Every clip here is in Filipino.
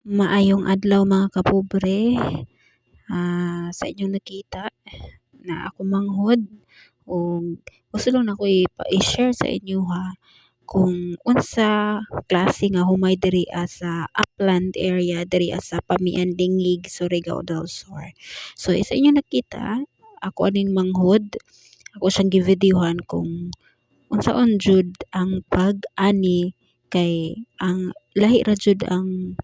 Maayong adlaw mga kapobre. Sa inyong nakita na ako manghod ug gusto lang nako i-share sa inyo ha kung unsa klase nga humay diri sa upland area diri sa Pamian Dingig, Surigao del Sur. So sa inyong nakita, ako aning manghod, ako siyang givideohan kung unsaon jud ang pag-ani kay ang lahi ra jud ang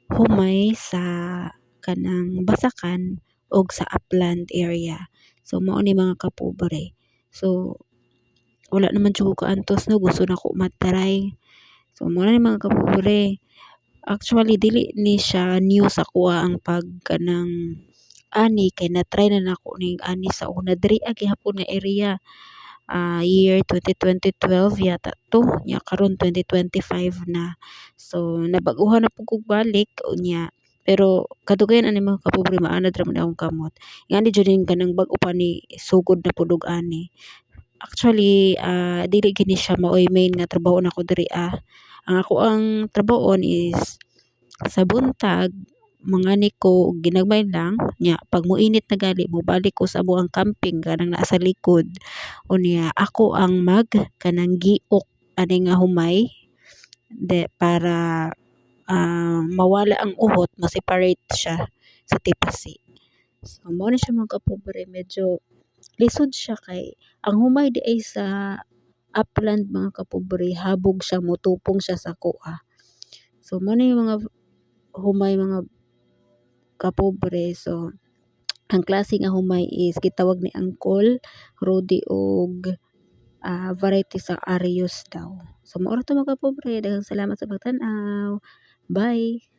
humay sa kanang basakan og sa upland area. So mao ni mga kapobre. So wala naman jud ko kaantos no, gusto nako matry. So mao ni mga kapobre. Actually dili ni siya new sa kuha ang pag kanang ani kay na-try na nako ning ani sa una diri gihapon nga area. Year 2012 yata to nya karon 2025 na, so nabaguhan na pud kog balik unya, pero kadugayan ani mga kapobre maanad ra man akong kamot ngani jud ning kanang bag-o pa ni sugod na pud og ani. Actually dili gini siya maoy main nga trabaho nako diri ang ako ang trabahoon is sa buntag mangani ko og ginagmay lang nya pag moinit na gali mobalik ko sa amuang camping kanang naa sa likod unya ako ang kanang giok ani nga humay para mawala ang uhot, ma-separate siya sa tipasi. So mao ni siya mga kapobre, medyo lisod siya kay ang humay di ay sa upland mga kapobre, habog siya, motupong siya sa kuha. So mao ni mga humay mga kapobre. So ang klase nga humay is gitawag ni Angkol, Rodi og variety sa Arius daw. So mao ra to mga kapobre, daghang salamat sa pagtan-aw. Bye.